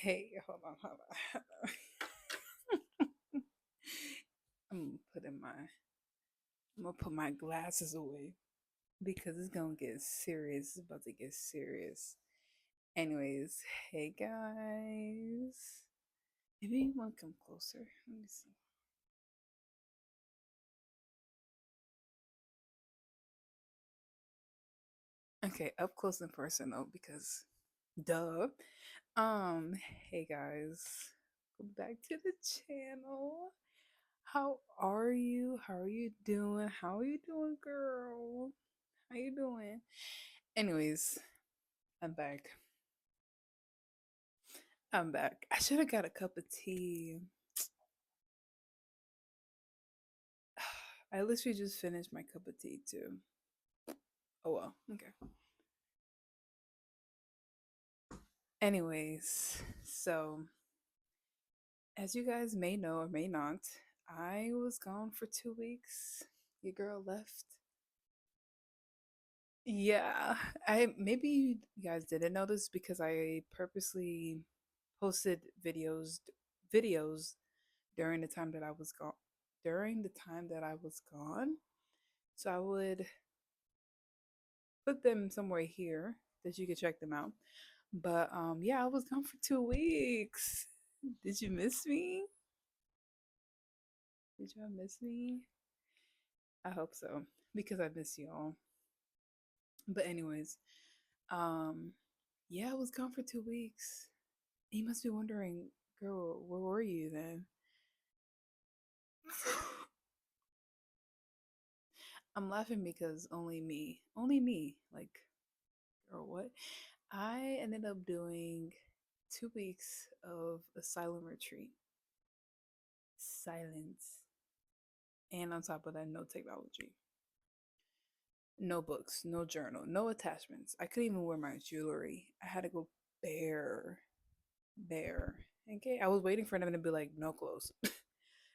Hey, hold on. I'm putting my I'm gonna put my glasses away because it's gonna get serious. It's about to get serious. Anyways, hey guys. Maybe you want to come closer. Let me see. Okay, up close and personal because duh. Um, hey guys. Go back to the channel. How are you? How are you doing? How are you doing, girl? How you doing? Anyways, I'm back. I'm back. I should have got a cup of tea. I literally just finished my cup of tea too. Oh well, okay. Anyways, so as you guys may know or may not, I was gone for 2 weeks. Your girl left. Yeah, I maybe you guys didn't notice because I purposely posted videos during the time that I was gone. During the time that I was gone, so I would put them somewhere here that you could check them out. But yeah, I was gone for 2 weeks. Did you miss me? Did y'all miss me? I hope so because I miss y'all. But anyways, um yeah, I was gone for 2 weeks. You must be wondering, girl, where were you then? I'm laughing because only me, like, girl, what? I ended up doing 2 weeks of a silent retreat. Silence. And on top of that, no technology, no books, no journal, no attachments. I couldn't even wear my jewelry. I had to go bare, bare. Okay, I was waiting for them to be like, no clothes,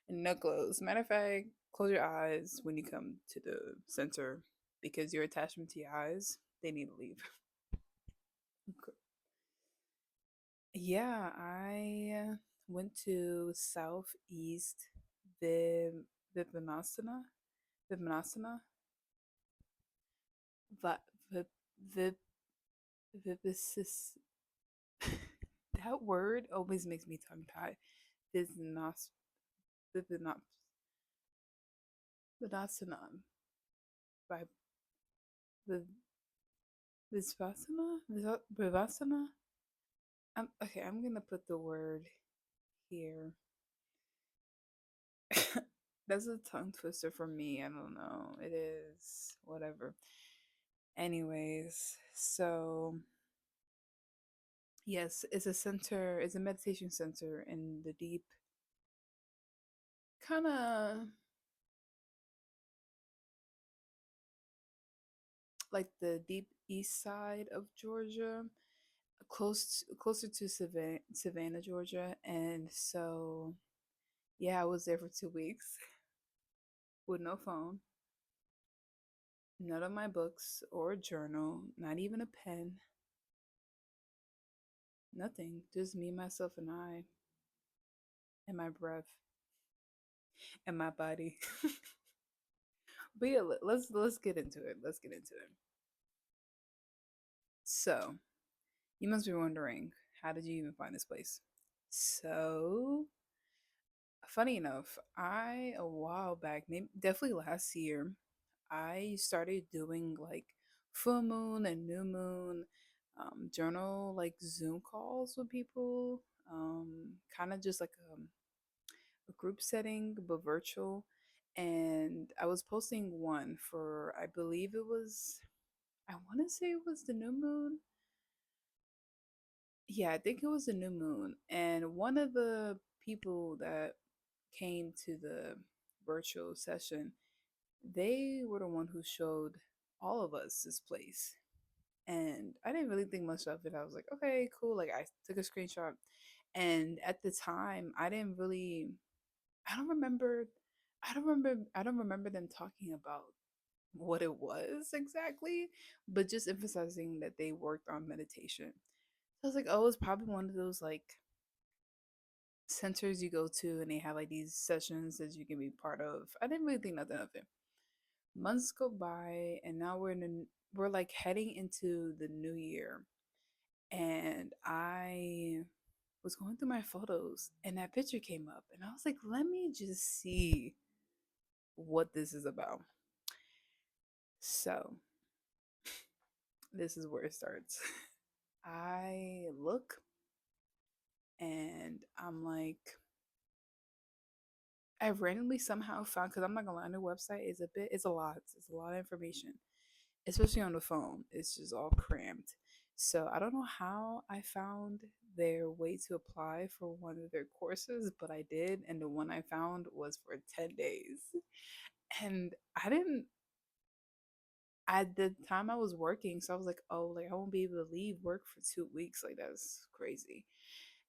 no clothes. Matter of fact, close your eyes when you come to the center because your attachment to your eyes, they need to leave. Okay. Yeah, I went to Southeast Vip Vipassana, Vipassana, Va- Vip Vip Vipassana. That word always makes me tongue tied. Vipassana, Vipassana, Vipassana, Vipassana, Vipassana. Okay. I'm gonna put the word here. That's a tongue twister for me. I don't know. It is whatever. Anyways, so yes, it's a center. It's a meditation center in the deep, kind of like the deep east side of Georgia, closer to Savannah, Georgia. And so, yeah, I was there for 2 weeks with no phone, none of my books or a journal, not even a pen, nothing. Just me, myself, and I, and my breath, and my body. But yeah, let's get into it. Let's get into it. So, you must be wondering, how did you even find this place? So, funny enough, I a while back, maybe definitely last year, I started doing like full moon and new moon journal like Zoom calls with people, kind of just like a group setting but virtual. And I was posting one for, I believe it was, I want to say it was the new moon. Yeah, I think it was the new moon. And one of the people that came to the virtual session, they were the one who showed all of us this place. And I didn't really think much of it. I was like, okay, cool. Like I took a screenshot. And at the time, I didn't really I don't remember I don't remember them talking about what it was exactly, but just emphasizing that they worked on meditation. So I was like, oh, it's probably one of those like centers you go to, and they have like these sessions that you can be part of. I didn't really think nothing of it. Months go by, and now we're like heading into the new year, and I was going through my photos, and that picture came up, and I was like, let me just see what this is about. So this is where it starts. I look, and I'm like, I randomly somehow found, because I'm not gonna lie, on the website is a bit, it's a lot of information, especially on the phone. It's just all crammed. So I don't know how I found their way to apply for one of their courses, but I did, and the one I found was for 10 days. And I didn't, at the time I was working, so I was like, oh, like I won't be able to leave work for 2 weeks. Like that's crazy.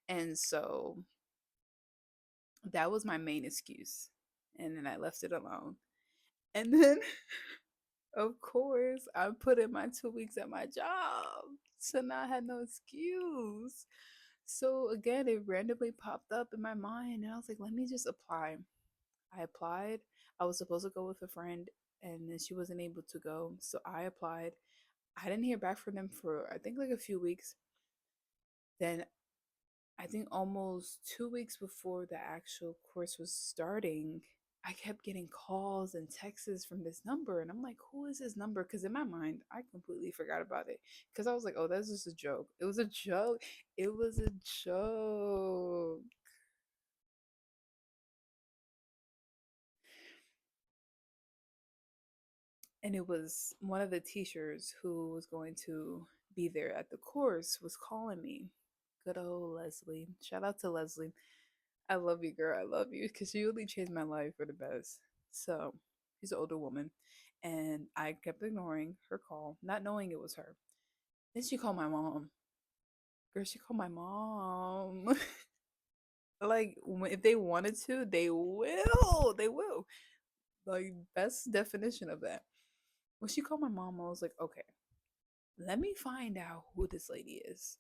And so that was my main excuse. And then I left it alone. And then, of course, I put in my 2 weeks at my job. So now I had no excuse. So again, it randomly popped up in my mind. And I was like, let me just apply. I applied. I was supposed to go with a friend, and then she wasn't able to go. So I applied. I didn't hear back from them for, I think, like a few weeks. Then I think almost 2 weeks before the actual course was starting, I kept getting calls and texts from this number. And I'm like, who is this number? Because in my mind, I completely forgot about it. Because I was like, oh, that's just a joke. It was a joke. It was a joke. And it was one of the teachers who was going to be there at the course was calling me. Good old Leslie. Shout out to Leslie. I love you, girl. I love you because you really changed my life for the best. So she's an older woman, and I kept ignoring her call, not knowing it was her. Then she called my mom. Girl, she called my mom. Like if they wanted to, they will. They will. Like best definition of that. When she called my mom, I was like, okay, let me find out who this lady is.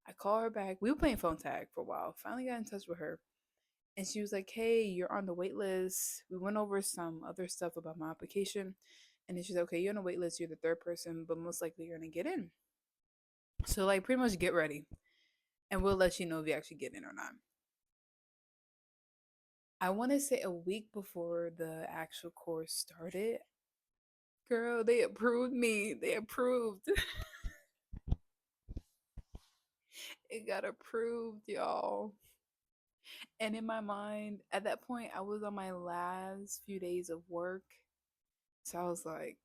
I call her back. We were playing phone tag for a while. Finally got in touch with her. And she was like, hey, you're on the wait list. We went over some other stuff about my application. And then she's like, okay, you're on the wait list. You're the third person, but most likely you're going to get in. So, like, pretty much get ready. And we'll let you know if you actually get in or not. I want to say a week before the actual course started, girl, they approved me. They approved. It got approved, y'all. And in my mind, at that point, I was on my last few days of work. So I was like,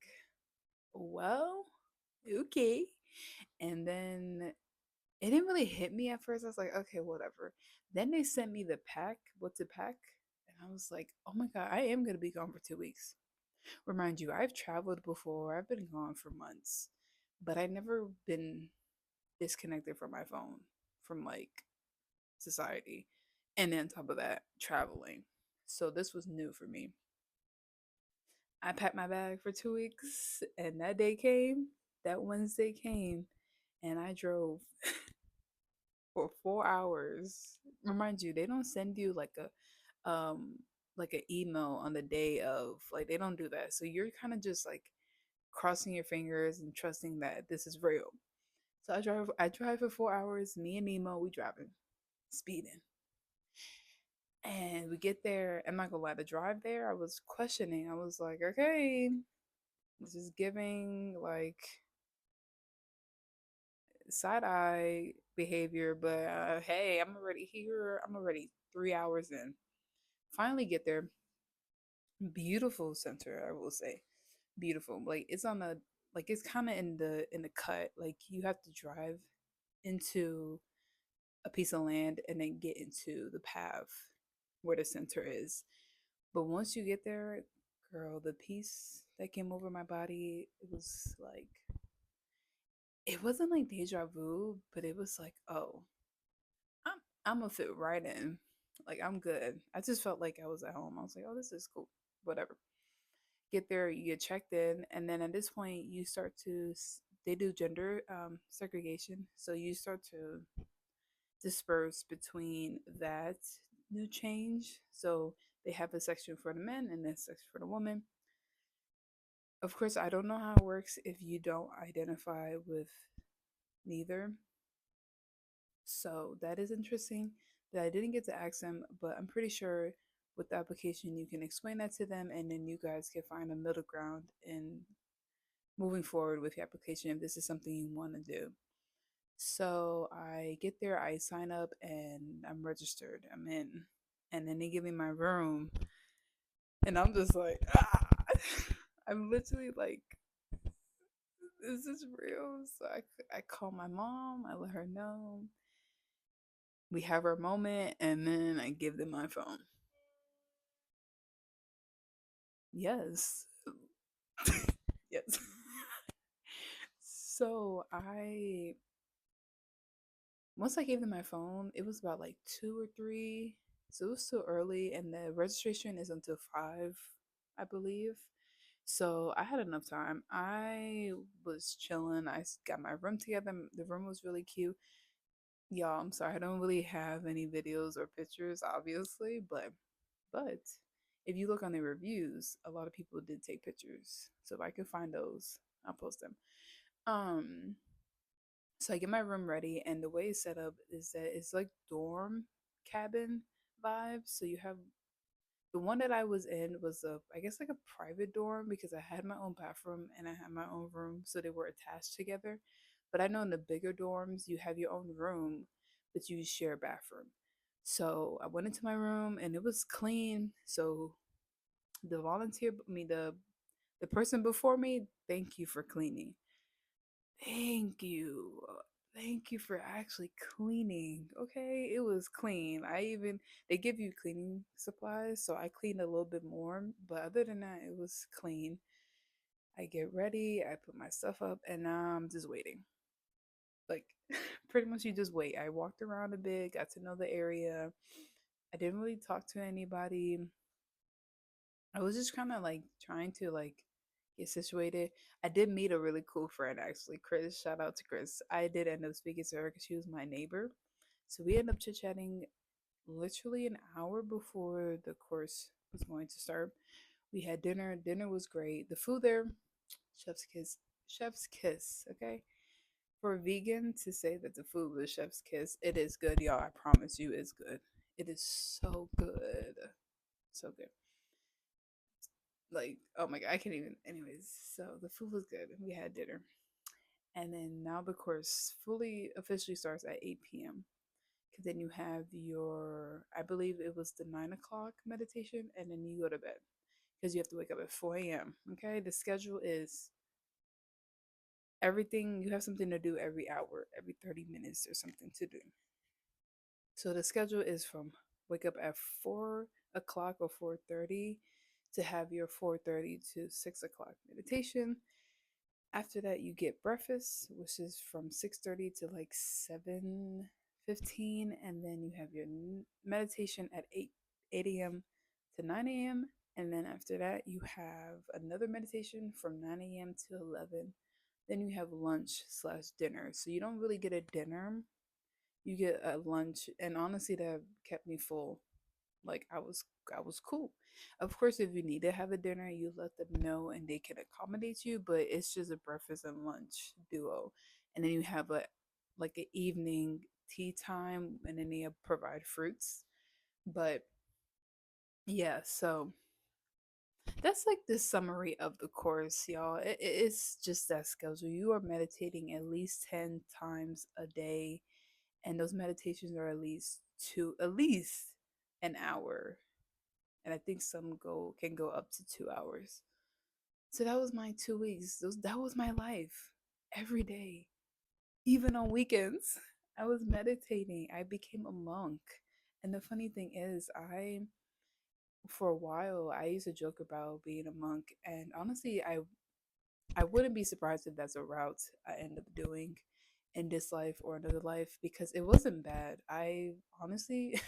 well, okay. And then it didn't really hit me at first. I was like, okay, whatever. Then they sent me the pack, what to pack. And I was like, oh my God, I am going to be gone for 2 weeks. Remind you, I've traveled before, I've been gone for months, but I've never been disconnected from my phone, from like society. And then on top of that, traveling. So this was new for me. I packed my bag for 2 weeks, and that day came, that Wednesday came, and I drove for 4 hours. Remind you, they don't send you like an email on the day of, like they don't do that. So you're kind of just like crossing your fingers and trusting that this is real. So I drive for 4 hours. Me and Nemo, we driving, speeding. And we get there. I'm not gonna lie, the drive there, I was questioning. I was like, okay, this is giving like side eye behavior, but hey, I'm already here. I'm already 3 hours in. Finally get there. Beautiful center, I will say. Beautiful. Like it's on a, like it's kind of in the cut. Like you have to drive into a piece of land and then get into the path where the center is. But once you get there, girl, the peace that came over my body, it was like, it wasn't like deja vu, but it was like, oh, I'm I'm gonna fit right in. Like I'm good. I just felt like I was at home. I was like, oh, this is cool. Whatever. Get there, you get checked in, and then at this point, you start to. They do gender segregation, so you start to disperse between that. new change. So they have a section for the men and a section for the women. Of course, I don't know how it works if you don't identify with neither. So that is interesting that I didn't get to ask them, but I'm pretty sure with the application you can explain that to them and then you guys can find a middle ground in moving forward with your application if this is something you want to do. So I get there, I sign up, and I'm registered. I'm in. And then they give me my room, and I'm just like, ah! I'm literally like, is this real? So I call my mom, I let her know. We have our moment, and then I give them my phone. Yes. Yes. So once I gave them my phone, it was about like 2 or 3. So it was still early, and the registration is until 5, I believe. So I had enough time. I was chilling. Got my room together. The room was really cute. Y'all, I'm sorry, I don't really have any videos or pictures, obviously, but if you look on the reviews, a lot of people did take pictures. So if I can find those, I'll post them. Um, so I get my room ready, and the way it's set up is that it's like dorm cabin vibes. So you have the one that I was in was I guess like a private dorm because I had my own bathroom and I had my own room, so they were attached together. But I know in the bigger dorms you have your own room, but you share a bathroom. So I went into my room and it was clean. So the volunteer, I mean the person before me, thank you for cleaning. Thank you. Thank you for actually cleaning. Okay, it was clean. They give you cleaning supplies, so I cleaned a little bit more, but other than that, it was clean. I get ready, I put my stuff up, and now I'm just waiting. Like, pretty much you just wait. I walked around a bit, got to know the area. I didn't really talk to anybody. I was just kind of like trying to like get situated. I did meet a really cool friend actually, Chris. Shout out to Chris. I did end up speaking to her because she was my neighbor. So we ended up chit chatting literally an hour before the course was going to start. We had dinner. Dinner was great. The food there, chef's kiss. Chef's kiss, okay? For a vegan to say that the food was chef's kiss, it is good, y'all. I promise you it's good. It is so good. So good. Like, oh my god, I can't even. Anyways, so the food was good. We had dinner, and then now the course fully officially starts at 8 p.m. Because then you have your, I believe it was the 9 o'clock meditation, and then you go to bed because you have to wake up at 4 a.m. Okay, the schedule is everything. You have something to do every hour, every 30 minutes, there's something to do. So the schedule is from wake up at 4 o'clock or 4:30 to have your 4:30 to 6 o'clock meditation. After that, you get breakfast, which is from 6:30 to like 7:15, and then you have your meditation at 8 a.m. to 9 a.m. And then after that, you have another meditation from 9 a.m. to 11. Then you have lunch slash dinner. So you don't really get a dinner, you get a lunch, and honestly, that kept me full. Like I was cool. Of course, if you need to have a dinner, you let them know and they can accommodate you. But it's just a breakfast and lunch duo, and then you have a like an evening tea time, and then they provide fruits. But yeah, so that's like the summary of the course, y'all. It's just that schedule. You are meditating at least 10 times a day, and those meditations are at least an hour, and I think some go can go up to 2 hours. So that was my 2 weeks. That was my life every day, even on weekends. I was meditating. I became a monk, and the funny thing is, for a while I used to joke about being a monk, and honestly, I wouldn't be surprised if that's a route I end up doing in this life or another life because it wasn't bad. I honestly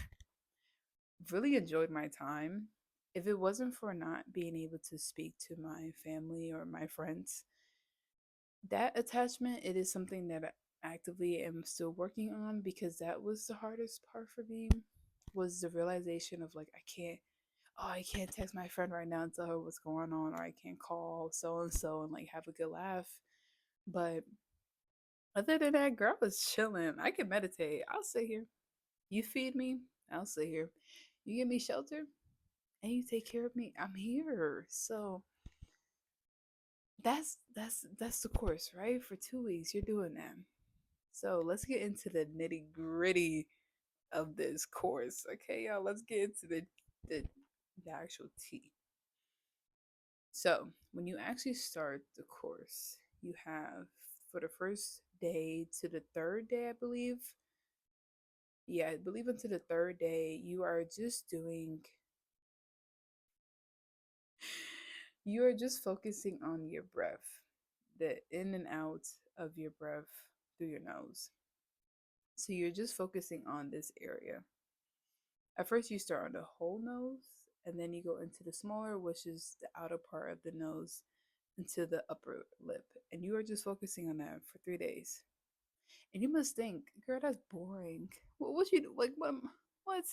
really enjoyed my time. If it wasn't for not being able to speak to my family or my friends, that attachment, it is something that I actively am still working on because that was the hardest part for me. was the realization of like I can't text my friend right now and tell her what's going on, or I can't call so and so and like have a good laugh. But other than that, girl is chilling. I can meditate. I'll sit here. You feed me, I'll sit here. You give me shelter and you take care of me, I'm here. So that's the course, right? For 2 weeks, you're doing that. So let's get into the nitty gritty of this course, okay, y'all? Let's get into the, the actual tea. So when you actually start the course, you have for the first day to the third day, I believe. Yeah, I believe until the third day, you are just focusing on your breath, the in and out of your breath through your nose. So you're just focusing on this area. At first, you start on the whole nose, and then you go into the smaller, which is the outer part of the nose, into the upper lip. And you are just focusing on that for 3 days. And you must think, girl, that's boring. What you do? Like, what?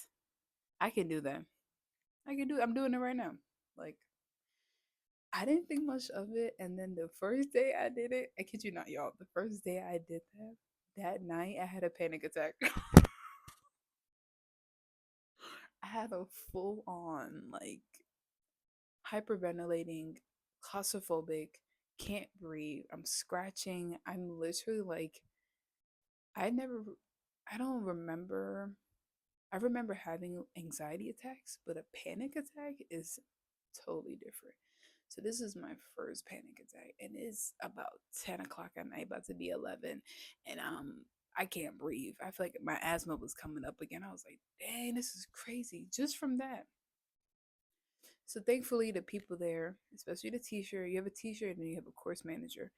I can do that. I'm doing it right now. Like, I didn't think much of it. And then the first day I did it, I kid you not, y'all, the first day I did that night I had a panic attack. I had a full on, like, hyperventilating, claustrophobic, can't breathe. I'm scratching. I'm literally like, I never, I don't remember. I remember having anxiety attacks, but a panic attack is totally different. So this is my first panic attack, and it's about 10 o'clock at night, about to be 11, and I can't breathe. I feel like my asthma was coming up again. I was like, dang, this is crazy, just from that. So thankfully, the people there, especially the teacher, you have a teacher and then you have a course manager.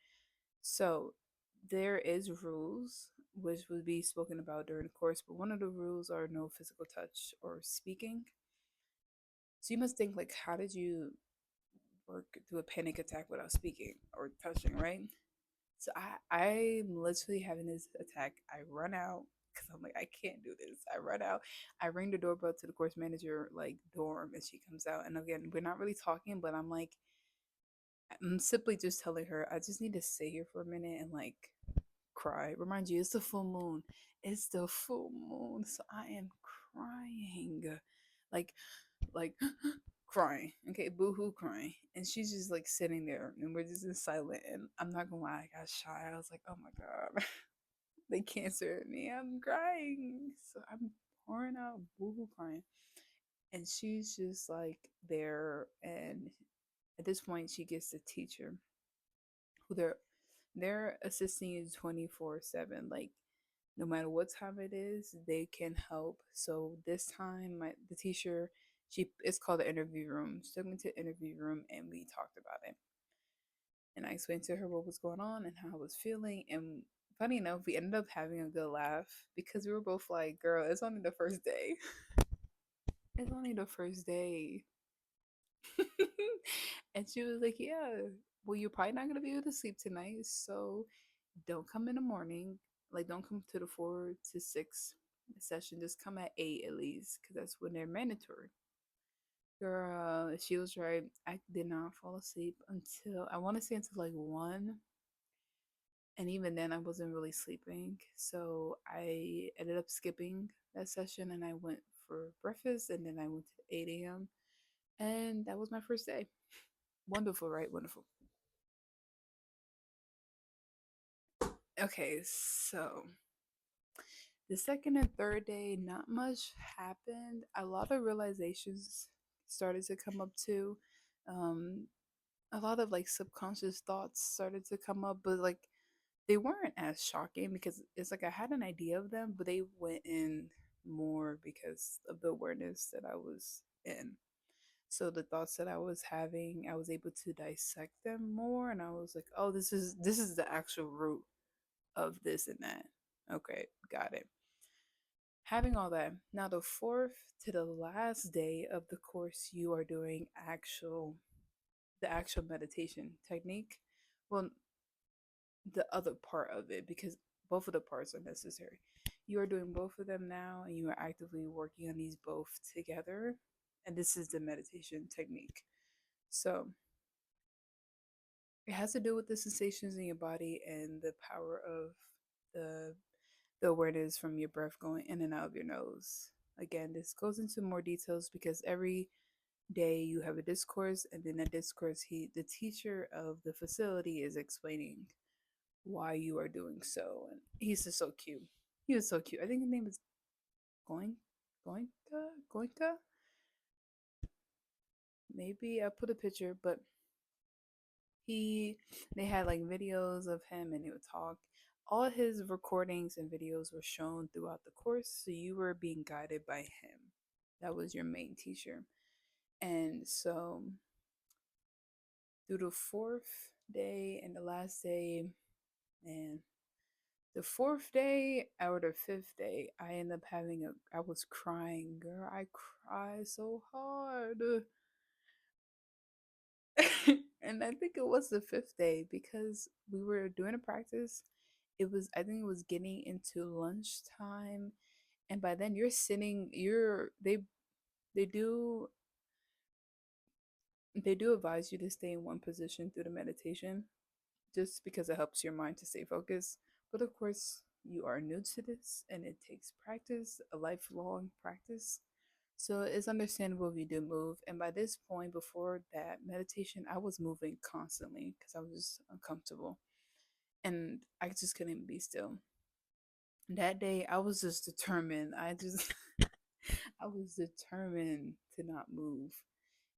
So there is rules which would be spoken about during the course, but one of the rules are no physical touch or speaking. So you must think like, how did you work through a panic attack without speaking or touching, right? So I'm literally having this attack. I run out because I'm like, I can't do this. I run out. I ring the doorbell to the course manager like dorm, and she comes out. And again, we're not really talking, but I'm simply just telling her I just need to sit here for a minute and like cry. Remind you, it's the full moon. It's the full moon, so I am crying, like like crying. Okay, boohoo crying, and she's just like sitting there, and we're just in silent. And I'm not gonna lie, I got shy. I was like, oh my god, they canceled me. I'm crying, so I'm pouring out boohoo crying, and she's just like there. And at this point, she gets the teacher who they're assisting you 24/7. Like no matter what time it is, they can help. So this time, the teacher, she it's called the interview room. She took me to the interview room and we talked about it. And I explained to her what was going on and how I was feeling. And funny enough, we ended up having a good laugh because we were both like, "Girl, it's only the first day. It's only the first day." And she was like, "Yeah, well, you're probably not gonna be able to sleep tonight, so don't come in the morning. Like, don't come to the 4 to 6 session. Just come at 8 at least, because that's when they're mandatory." Girl, she was right. I did not fall asleep until I want to say until like 1, and even then, I wasn't really sleeping. So I ended up skipping that session, and I went for breakfast, and then I went to 8 a.m. And that was my first day. Wonderful, right? Wonderful. Okay, so the second and third day, not much happened. A lot of realizations started to come up too. Um, a lot of like subconscious thoughts started to come up, but like they weren't as shocking because it's like I had an idea of them, but they went in more because of the awareness that I was in. So the thoughts that I was having, I was able to dissect them more, and I was like, "Oh, this is the actual root of this and that." Okay, got it. Having all that, now the fourth to the last day of the course, you are doing the actual meditation technique. Well, the other part of it, because both of the parts are necessary. You are doing both of them now, and you are actively working on these both together. And this is the meditation technique. So it has to do with the sensations in your body and the power of the the awareness from your breath going in and out of your nose. Again, this goes into more details because every day you have a discourse, and then that discourse, the teacher of the facility is explaining why you are doing so, and he's just so cute. He was so cute. I think his name is Going Goinka. Maybe I put a picture, but he they had like videos of him, and he would talk. All his recordings and videos were shown throughout the course, so you were being guided by him. That was your main teacher. And so through the fourth day and the last day, man, the fourth day or the fifth day, I ended up I was crying, girl. I cried so hard. And I think it was the fifth day because we were doing a practice. I think it was getting into lunchtime. And by then they do, they do advise you to stay in one position through the meditation just because it helps your mind to stay focused. But of course, you are new to this and it takes practice, a lifelong practice. So it's understandable if you do move. And by this point, before that meditation, I was moving constantly because I was just uncomfortable and I just couldn't be still. That day, I was just determined. I was determined to not move.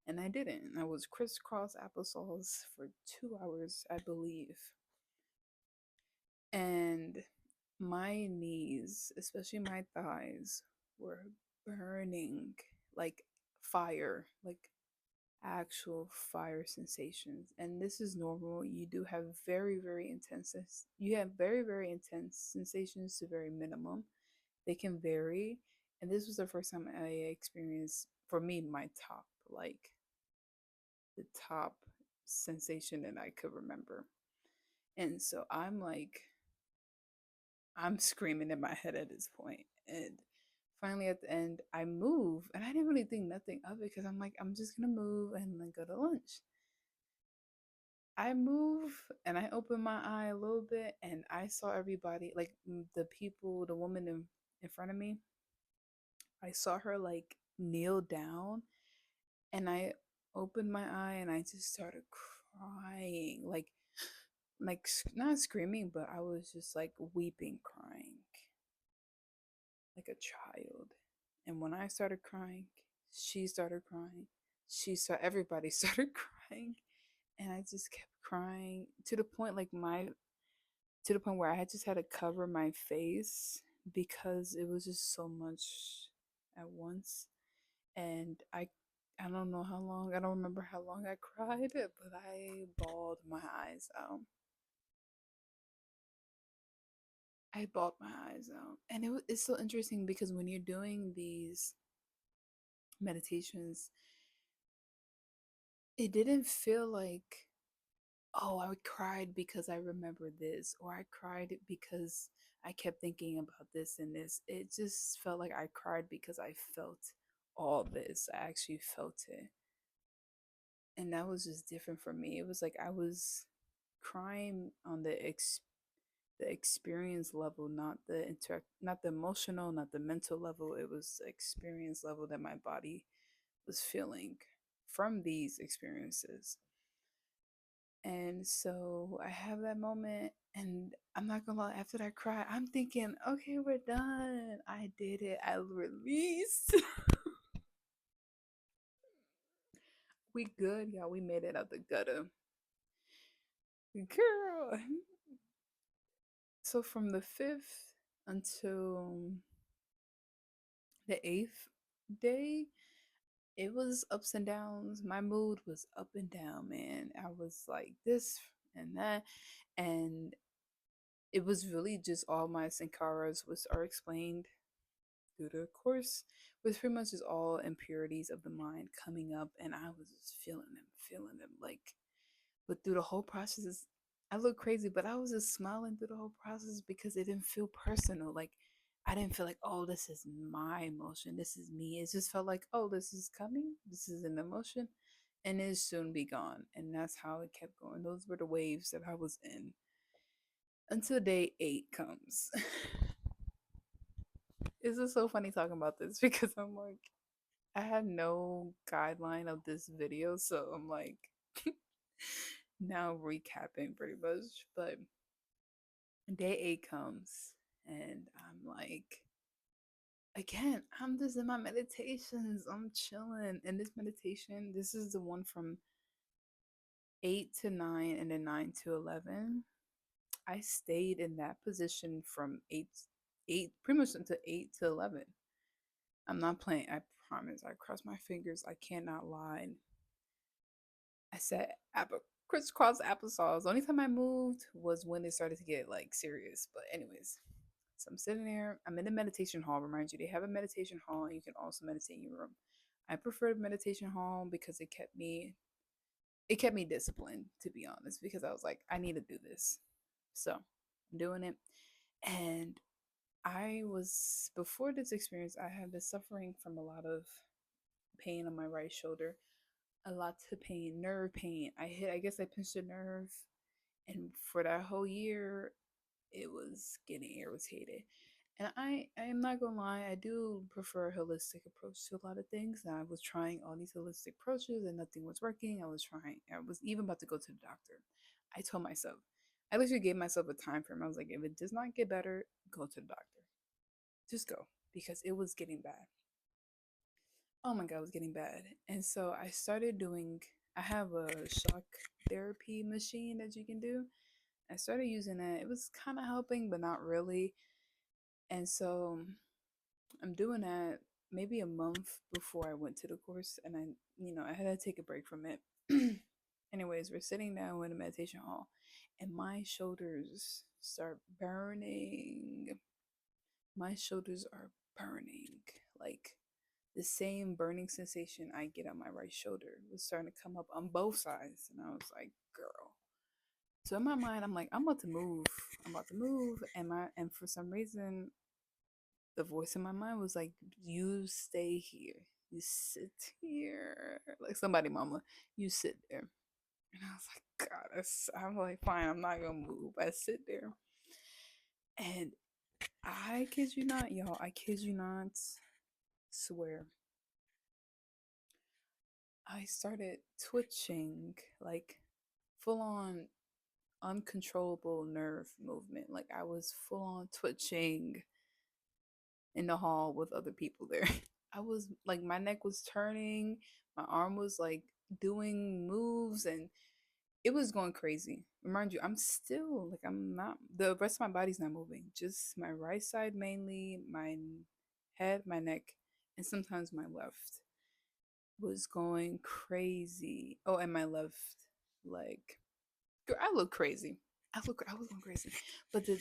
And I didn't. I was crisscross applesauce for 2 hours, I believe. And my knees, especially my thighs, were burning like fire, like actual fire sensations. And this is normal. You do have very intense, you have very intense sensations to very minimum. They can vary. And this was the first time I experienced, for me, my top, like the top sensation that I could remember. And so I'm screaming in my head at this point. And finally at the end, I move and I didn't really think nothing of it because I'm like, I'm just gonna move and then go to lunch. I move and I open my eye a little bit and I saw everybody, like the people, the woman in front of me, I saw her like kneel down and I opened my eye and I just started crying, not screaming, but I was just like weeping, crying like a child. And when I started crying, she started crying. Everybody started crying. And I just kept crying to the point where I had just had to cover my face because it was just so much at once. And I don't know how long, I don't remember how long I cried, but I bawled my eyes out. I bawled my eyes out. And it's so interesting because when you're doing these meditations, it didn't feel like, oh, I cried because I remember this, or I cried because I kept thinking about this and this. It just felt like I cried because I felt all this. I actually felt it. And that was just different for me. It was like I was crying on the experience level, not the emotional, not the mental level. It was the experience level that my body was feeling from these experiences. And so I have that moment, and I'm not gonna lie, after that cry, I'm thinking, okay, we're done. I did it. I released. We good, y'all. We made it out the gutter. Girl. So from the fifth until the eighth day, it was ups and downs. My mood was up and down, man. I was like this and that. And it was really just all my sankaras was are explained through the course, was pretty much just all impurities of the mind coming up, and I was just feeling them like. But through the whole process, I look crazy, but I was just smiling through the whole process because it didn't feel personal. Like I didn't feel like, oh, this is my emotion. This is me. It just felt like, oh, this is coming. This is an emotion. And it'll soon be gone. And that's how it kept going. Those were the waves that I was in until day 8 comes. It's just so funny talking about this because I'm like, I had no guideline of this video. So I'm like, now recapping pretty much. But day 8 comes and I'm like, again, I'm just in my meditations. I'm chilling. And this meditation, this is the one from 8 to 9 and then 9 to 11. I stayed in that position from 8 pretty much until 8 to 11. I'm not playing. I promise. I cross my fingers. I cannot lie. I said crisscross applesauce. The only time I moved was when it started to get like serious. But anyways, so I'm sitting there. I'm in a meditation hall. Remind you, they have a meditation hall, and you can also meditate in your room. I prefer the meditation hall because it kept me disciplined, to be honest, because I was like, I need to do this. So I'm doing it. And I was, before this experience, I had been suffering from a lot of pain on my right shoulder, a lot of pain, nerve pain. I guess I pinched a nerve. And for that whole year, it was getting irritated. And I am not gonna lie, I do prefer a holistic approach to a lot of things. And I was trying all these holistic approaches and nothing was working. I was even about to go to the doctor. I told myself, I literally gave myself a time frame. I was like, if it does not get better, go to the doctor. Just go. Because it was getting bad. Oh my God, it was getting bad. And so I started doing, I have a shock therapy machine that you can do. I started using it. It was kind of helping, but not really. And so I'm doing that maybe a month before I went to the course, and I had to take a break from it. Anyways, we're sitting down in a meditation hall, and my shoulders start burning. My shoulders are burning. Like the same burning sensation I get on my right shoulder was starting to come up on both sides. And I was like, girl. So in my mind, I'm like, I'm about to move. I'm about to move. And for some reason, the voice in my mind was like, you stay here. You sit here. Like somebody, mama, you sit there. And I was like, God, I'm like, fine, I'm not gonna move. I sit there. And I kid you not, y'all, I kid you not, swear. I started twitching, like full on uncontrollable nerve movement. Like I was full on twitching in the hall with other people there. I was like, my neck was turning, my arm was like doing moves, and it was going crazy. Remind you, I'm still like, I'm not, the rest of my body's not moving, just my right side mainly, my head, my neck, and sometimes my left was going crazy. Oh, and my left leg. Girl, I look crazy. I was going crazy. But the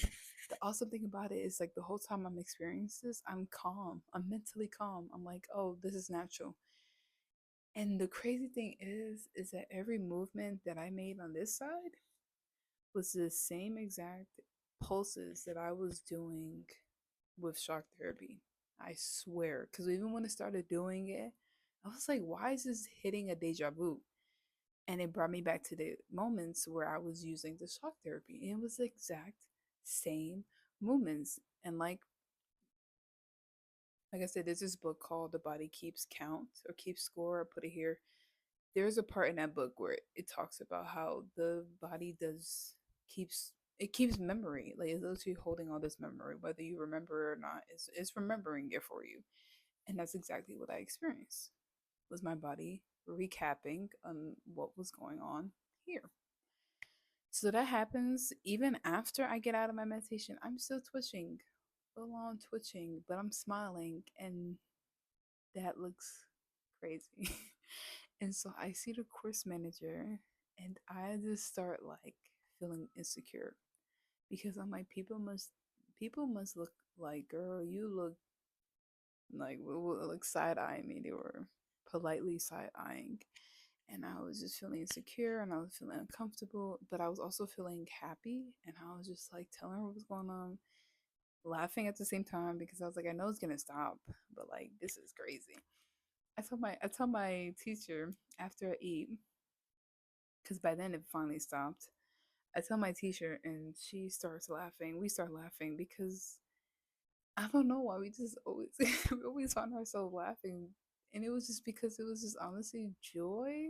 awesome thing about it is like the whole time I'm experiencing this, I'm calm. I'm mentally calm. I'm like, oh, this is natural. And the crazy thing is that every movement that I made on this side was the same exact pulses that I was doing with shock therapy. I swear. Because even when I started doing it, I was like, why is this hitting a deja vu? And it brought me back to the moments where I was using the shock therapy. And it was the exact same movements. And like I said, there's this book called The Body Keeps Count or Keeps Score. I put it here. There's a part in that book where it talks about how the body keeps memory. Like it's literally holding all this memory, whether you remember or not. It's remembering it for you. And that's exactly what I experienced. Was my body recapping on what was going on here. So that happens even after I get out of my meditation. I'm still twitching, full on twitching, but I'm smiling, and that looks crazy. And so I see the course manager, and I just start like feeling insecure because I'm like, people must look like, girl, you look like, like side eyeing me. They were politely side eyeing. And I was just feeling insecure and I was feeling uncomfortable, but I was also feeling happy. And I was just like telling her what was going on. laughing at the same time because I was like, I know it's gonna stop, but like this is crazy. I tell my teacher after I eat, because by then it finally stopped. I tell my teacher and she starts laughing. We start laughing because I don't know why we just always we always find ourselves laughing. And it was just because it was just honestly joy.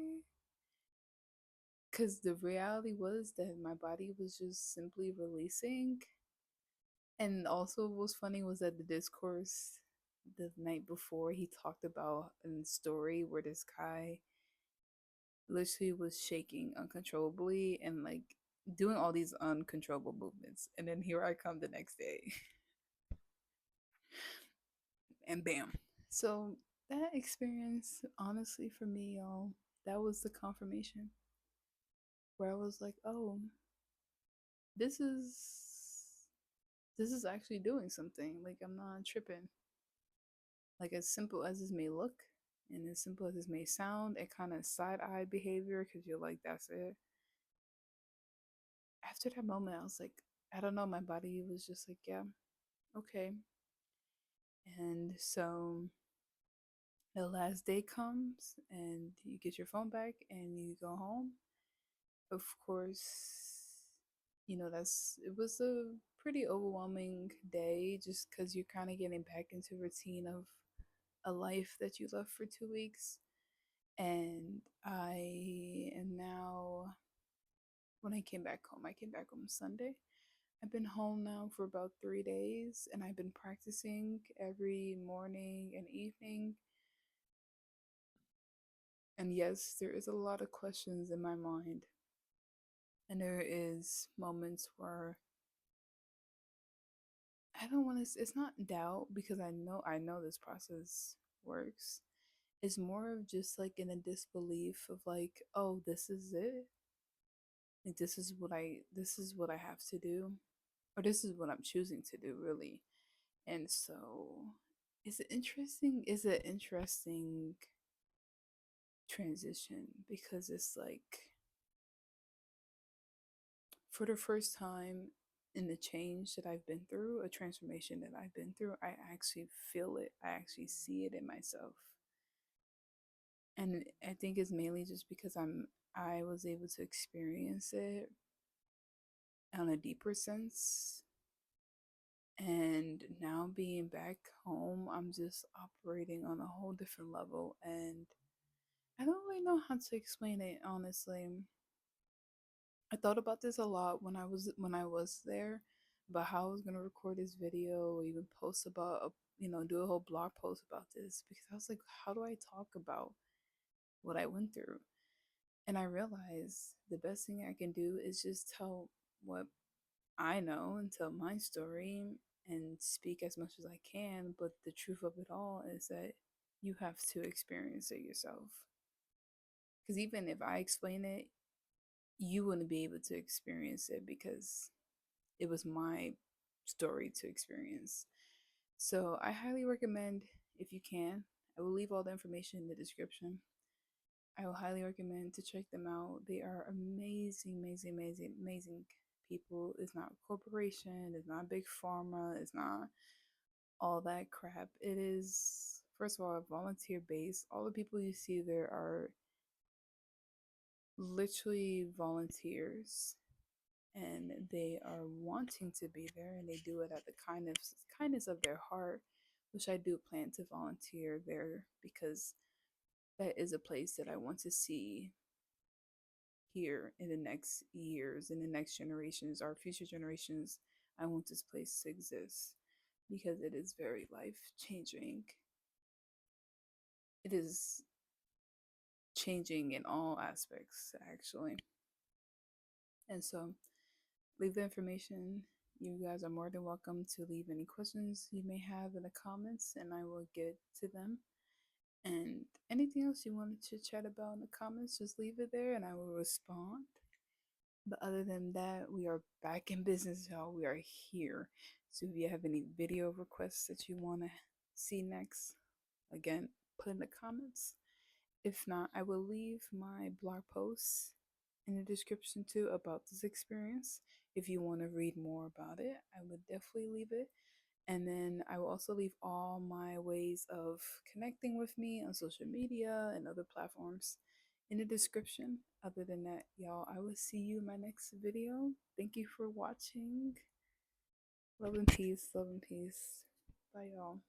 Because the reality was that my body was just simply releasing. And also, what was funny was that the discourse the night before, he talked about a story where this guy literally was shaking uncontrollably and like doing all these uncontrollable movements. And then here I come the next day, and bam. So that experience, honestly, for me, y'all, that was the confirmation where I was like, oh, this is this is actually doing something. Like I'm not tripping. Like as simple as this may look and as simple as this may sound, it kind of side eye behavior because you're like, that's it. After that moment, I was like, I don't know, my body was just like, yeah, okay. And so the last day comes and you get your phone back and you go home. Of course, it was a pretty overwhelming day just because you're kind of getting back into routine of a life that you left for 2 weeks. And I am now, when I came back home Sunday. I've been home now for about 3 days and I've been practicing every morning and evening. And yes, there is a lot of questions in my mind. And there is moments where I don't want to, it's not doubt because I know this process works. It's more of just like in a disbelief of like, oh, this is it. Like this is what I have to do, or this is what I'm choosing to do, really. And so it's an interesting transition because it's like for the first time in the change that I've been through, a transformation that I've been through, I actually feel it. I actually see it in myself. And I think it's mainly just because I was able to experience it on a deeper sense. And now being back home, I'm just operating on a whole different level. And I don't really know how to explain it, honestly. I thought about this a lot when I was there, about how I was gonna record this video or even post about do a whole blog post about this because I was like, how do I talk about what I went through? And I realized the best thing I can do is just tell what I know and tell my story and speak as much as I can. But the truth of it all is that you have to experience it yourself. Because even if I explain it, you wouldn't be able to experience it because it was my story to experience. So I highly recommend, if you can, I will leave all the information in the description. I will highly recommend to check them out. They are amazing, amazing, amazing, amazing people. It's not a corporation, it's not big pharma, it's not all that crap. It is, first of all, volunteer based. All the people you see there are literally volunteers and they are wanting to be there and they do it at the kindness of their heart, which I do plan to volunteer there because that is a place that I want to see here in the next years, in the next generations, our future generations. I want this place to exist because it is very life changing. It is changing in all aspects, actually. And so, leave the information. You guys are more than welcome to leave any questions you may have in the comments, and I will get to them. And anything else you want to chit chat about in the comments, just leave it there and I will respond. But other than that, we are back in business, y'all. We are here. So if you have any video requests that you want to see next, again, put in the comments. If not, I will leave my blog posts in the description too about this experience. If you want to read more about it, I would definitely leave it. And then I will also leave all my ways of connecting with me on social media and other platforms in the description. Other than that, y'all, I will see you in my next video. Thank you for watching. Love and peace. Love and peace. Bye, y'all.